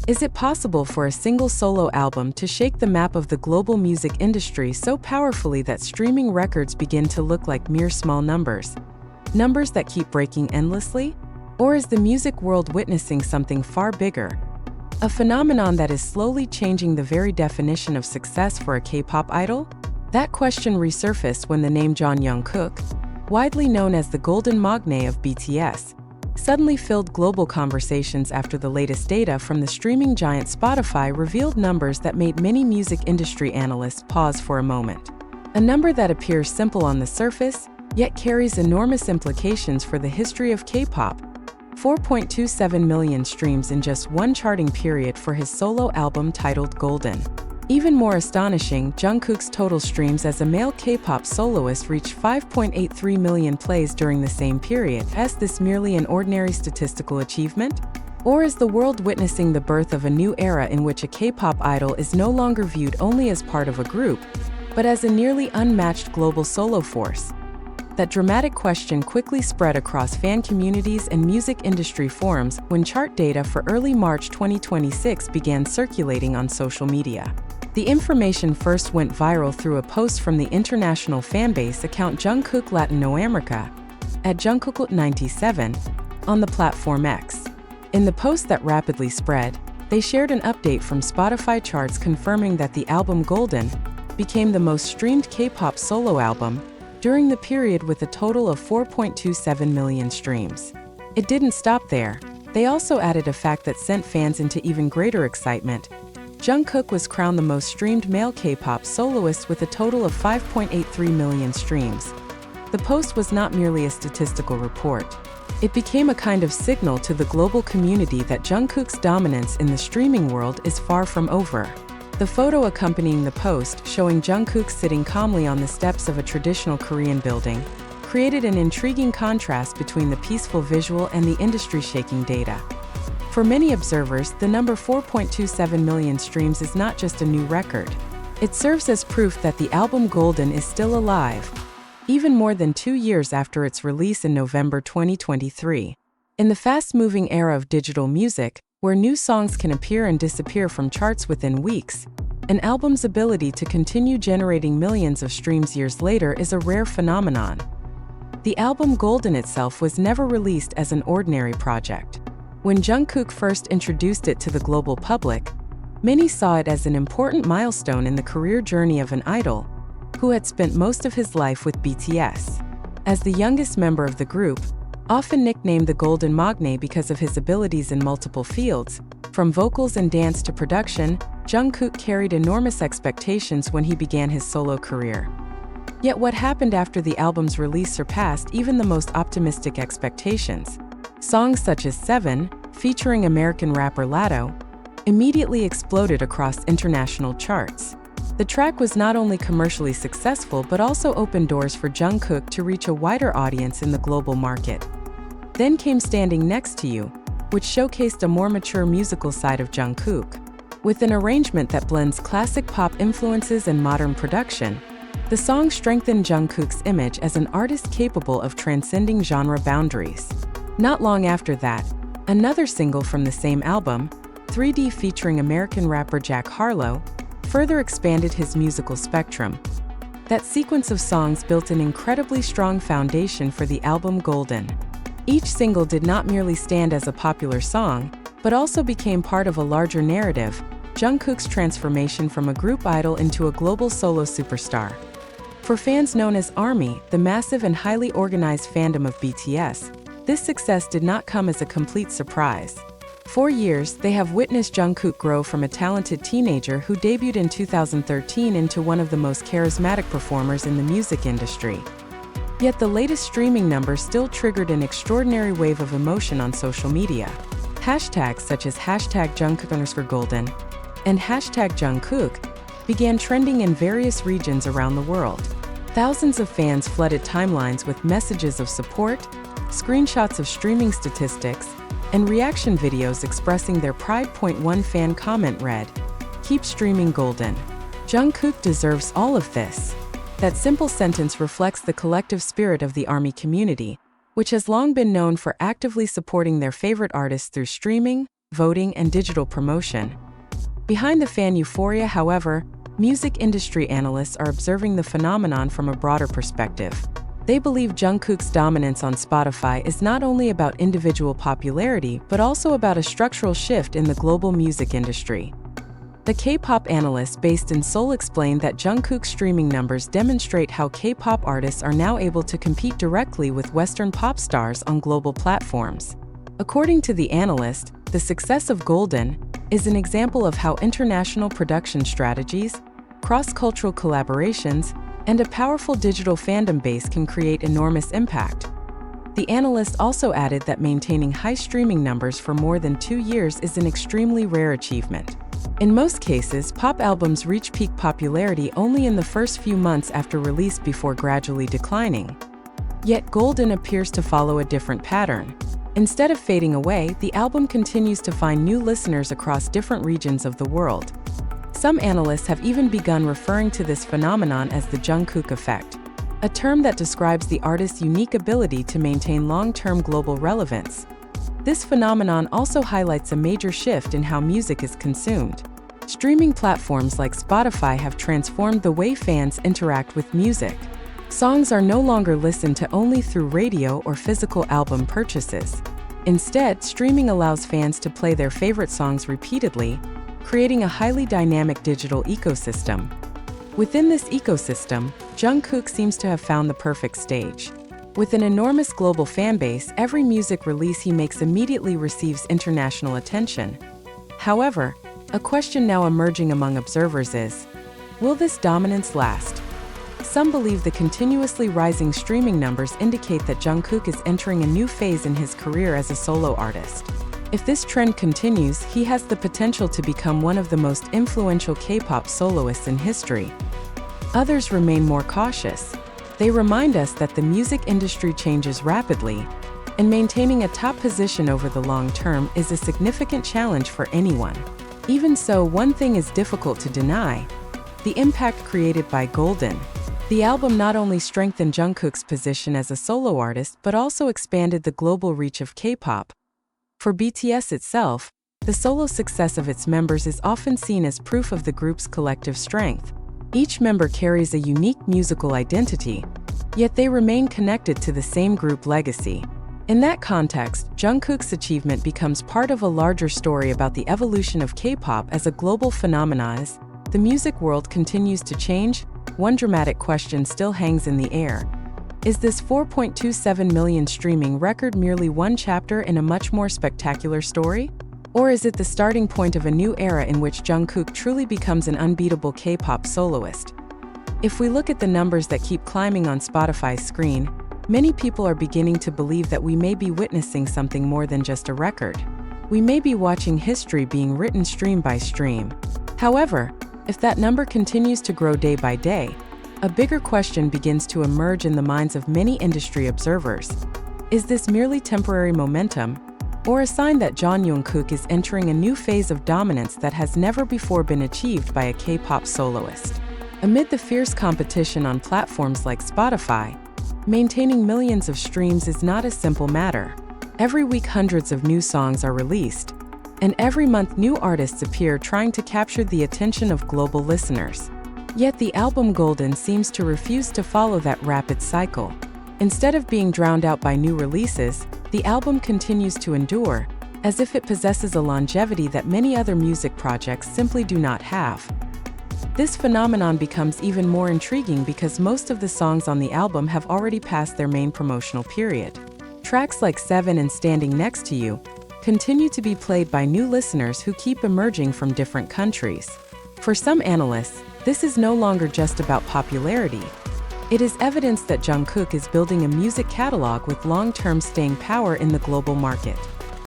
Is it possible for a single solo album to shake the map of the global music industry so powerfully that streaming records begin to look like mere small numbers? Numbers that keep breaking endlessly? Or is the music world witnessing something far bigger? A phenomenon that is slowly changing the very definition of success for a K-pop idol? That question resurfaced when the name Jungkook, widely known as the Golden Magne of BTS, suddenly filled global conversations after the latest data from the streaming giant Spotify revealed numbers that made many music industry analysts pause for a moment. A number that appears simple on the surface, yet carries enormous implications for the history of K-pop. 4.27 million streams in just one charting period for his solo album titled Golden. Even more astonishing, Jungkook's total streams as a male K-pop soloist reached 5.83 million plays during the same period. Is this merely an ordinary statistical achievement? Or is the world witnessing the birth of a new era in which a K-pop idol is no longer viewed only as part of a group, but as a nearly unmatched global solo force? That dramatic question quickly spread across fan communities and music industry forums when chart data for early March 2026 began circulating on social media. The information first went viral through a post from the international fanbase account Jungkook Latinoamerica, at Jungkook97, on the platform X. In the post that rapidly spread, they shared an update from Spotify charts confirming that the album Golden became the most streamed K-pop solo album during the period with a total of 4.27 million streams. It didn't stop there. They also added a fact that sent fans into even greater excitement. Jungkook was crowned the most streamed male K-pop soloist with a total of 5.83 million streams. The post was not merely a statistical report. It became a kind of signal to the global community that Jungkook's dominance in the streaming world is far from over. The photo accompanying the post, showing Jungkook sitting calmly on the steps of a traditional Korean building, created an intriguing contrast between the peaceful visual and the industry-shaking data. For many observers, the number 4.27 million streams is not just a new record. It serves as proof that the album Golden is still alive, even more than 2 years after its release in November 2023. In the fast-moving era of digital music, where new songs can appear and disappear from charts within weeks, an album's ability to continue generating millions of streams years later is a rare phenomenon. The album Golden itself was never released as an ordinary project. When Jungkook first introduced it to the global public, many saw it as an important milestone in the career journey of an idol who had spent most of his life with BTS. As the youngest member of the group, often nicknamed the Golden Magne because of his abilities in multiple fields, from vocals and dance to production, Jungkook carried enormous expectations when he began his solo career. Yet what happened after the album's release surpassed even the most optimistic expectations. Songs such as 7, featuring American rapper Latto, immediately exploded across international charts. The track was not only commercially successful but also opened doors for Jungkook to reach a wider audience in the global market. Then came Standing Next to You, which showcased a more mature musical side of Jungkook. With an arrangement that blends classic pop influences and modern production, the song strengthened Jungkook's image as an artist capable of transcending genre boundaries. Not long after that, another single from the same album, 3D featuring American rapper Jack Harlow, further expanded his musical spectrum. That sequence of songs built an incredibly strong foundation for the album Golden. Each single did not merely stand as a popular song, but also became part of a larger narrative, Jungkook's transformation from a group idol into a global solo superstar. For fans known as ARMY, the massive and highly organized fandom of BTS, this success did not come as a complete surprise. For years, they have witnessed Jungkook grow from a talented teenager who debuted in 2013 into one of the most charismatic performers in the music industry. Yet the latest streaming numbers still triggered an extraordinary wave of emotion on social media. Hashtags such as #Jungkook_Golden and #Jungkook began trending in various regions around the world. Thousands of fans flooded timelines with messages of support, screenshots of streaming statistics, and reaction videos expressing their pride. One fan comment read, "Keep streaming Golden. Jungkook deserves all of this." That simple sentence reflects the collective spirit of the ARMY community, which has long been known for actively supporting their favorite artists through streaming, voting, and digital promotion. Behind the fan euphoria, however, music industry analysts are observing the phenomenon from a broader perspective. They believe Jungkook's dominance on Spotify is not only about individual popularity but also about a structural shift in the global music industry. The K-pop analyst based in Seoul explained that Jungkook's streaming numbers demonstrate how K-pop artists are now able to compete directly with Western pop stars on global platforms. According to the analyst, the success of Golden is an example of how international production strategies, cross-cultural collaborations, and a powerful digital fandom base can create enormous impact. The analyst also added that maintaining high streaming numbers for more than 2 years is an extremely rare achievement. In most cases, pop albums reach peak popularity only in the first few months after release before gradually declining. Yet Golden appears to follow a different pattern. Instead of fading away, the album continues to find new listeners across different regions of the world. Some analysts have even begun referring to this phenomenon as the Jungkook effect, a term that describes the artist's unique ability to maintain long-term global relevance. This phenomenon also highlights a major shift in how music is consumed. Streaming platforms like Spotify have transformed the way fans interact with music. Songs are no longer listened to only through radio or physical album purchases. Instead, streaming allows fans to play their favorite songs repeatedly, creating a highly dynamic digital ecosystem. Within this ecosystem, Jungkook seems to have found the perfect stage. With an enormous global fanbase, every music release he makes immediately receives international attention. However, a question now emerging among observers is, will this dominance last? Some believe the continuously rising streaming numbers indicate that Jungkook is entering a new phase in his career as a solo artist. If this trend continues, he has the potential to become one of the most influential K-pop soloists in history. Others remain more cautious. They remind us that the music industry changes rapidly, and maintaining a top position over the long term is a significant challenge for anyone. Even so, one thing is difficult to deny: the impact created by Golden. The album not only strengthened Jungkook's position as a solo artist but also expanded the global reach of K-pop. For BTS itself, the solo success of its members is often seen as proof of the group's collective strength. Each member carries a unique musical identity, yet they remain connected to the same group legacy. In that context, Jungkook's achievement becomes part of a larger story about the evolution of K-pop as a global phenomenon. As the music world continues to change, one dramatic question still hangs in the air. Is this 4.27 million streaming record merely one chapter in a much more spectacular story? Or is it the starting point of a new era in which Jungkook truly becomes an unbeatable K-pop soloist? If we look at the numbers that keep climbing on Spotify's screen, many people are beginning to believe that we may be witnessing something more than just a record. We may be watching history being written stream by stream. However, if that number continues to grow day by day, a bigger question begins to emerge in the minds of many industry observers. Is this merely temporary momentum, or a sign that Jungkook is entering a new phase of dominance that has never before been achieved by a K-pop soloist? Amid the fierce competition on platforms like Spotify, maintaining millions of streams is not a simple matter. Every week hundreds of new songs are released, and every month new artists appear trying to capture the attention of global listeners. Yet the album Golden seems to refuse to follow that rapid cycle. Instead of being drowned out by new releases, the album continues to endure, as if it possesses a longevity that many other music projects simply do not have. This phenomenon becomes even more intriguing because most of the songs on the album have already passed their main promotional period. Tracks like 7 and Standing Next to You continue to be played by new listeners who keep emerging from different countries. For some analysts, this is no longer just about popularity. It is evidence that Jungkook is building a music catalog with long-term staying power in the global market.